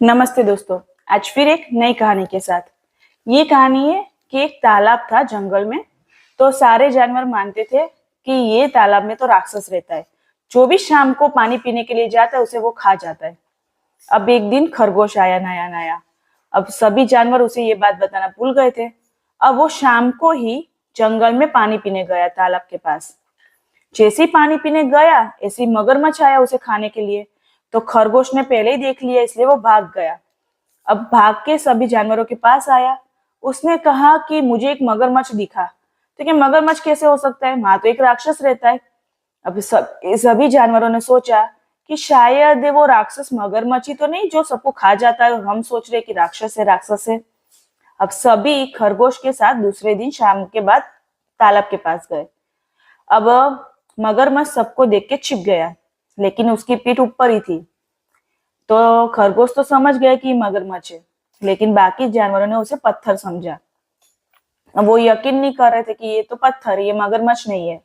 नमस्ते दोस्तों। आज फिर एक नई कहानी के साथ। ये कहानी है कि एक तालाब था जंगल में। तो सारे जानवर मानते थे कि ये तालाब में तो राक्षस रहता है, जो भी शाम को पानी पीने के लिए जाता है उसे वो खा जाता है। अब एक दिन खरगोश आया नया नया। अब सभी जानवर उसे ये बात बताना भूल गए थे। अब वो शाम को ही जंगल में पानी पीने गया तालाब के पास। जैसे ही पानी पीने गया, ऐसे ही मगरमच्छ आया उसे खाने के लिए। तो खरगोश ने पहले ही देख लिया, इसलिए वो भाग गया। अब भाग के सभी जानवरों के पास आया। उसने कहा कि मुझे एक मगरमच्छ दिखा। तो क्या मगरमच्छ कैसे हो सकता है, वहां तो एक राक्षस रहता है। अब सभी जानवरों ने सोचा कि शायद वो राक्षस मगरमच्छ ही तो नहीं जो सबको खा जाता है, और हम सोच रहे कि राक्षस है राक्षस है। अब सभी खरगोश के साथ दूसरे दिन शाम के बाद तालाब के पास गए। अब मगरमच्छ सबको देख के छिप गया, लेकिन उसकी पीठ ऊपर ही थी। तो खरगोश तो समझ गया कि मगरमच्छ है, लेकिन बाकी जानवरों ने उसे पत्थर समझा। अब वो यकीन नहीं कर रहे थे कि ये तो पत्थर, ये मगरमच्छ नहीं है।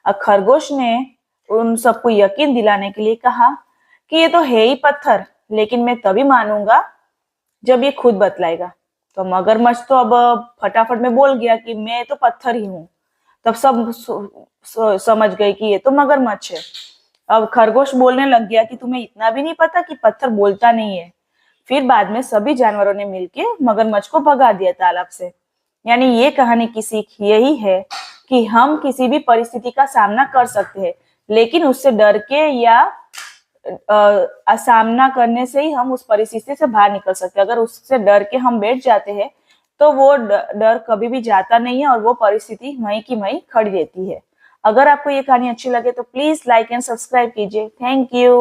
अब खरगोश ने उन सबको यकीन दिलाने के लिए कहा कि ये तो है ही पत्थर, लेकिन मैं तभी मानूंगा जब ये खुद बतलाएगा। तो मगरमच्छ तो अब फटाफट में बोल गया कि मैं तो पत्थर ही हूँ। तब सब समझ गए कि ये तो मगरमच्छ है। अब खरगोश बोलने लग गया कि तुम्हें इतना भी नहीं पता कि पत्थर बोलता नहीं है। फिर बाद में सभी जानवरों ने मिलकर मगरमच्छ को भगा दिया तालाब से। यानी ये कहानी की सीख यही है कि हम किसी भी परिस्थिति का सामना कर सकते हैं, लेकिन उससे डर के या सामना करने से ही हम उस परिस्थिति से बाहर निकल सकते हैं। अगर उससे डर के हम बैठ जाते हैं तो वो डर कभी भी जाता नहीं है, और वो परिस्थिति वहीं की वहीं खड़ी रहती है। अगर आपको ये कहानी अच्छी लगे तो प्लीज लाइक एंड सब्सक्राइब कीजिए। Thank you.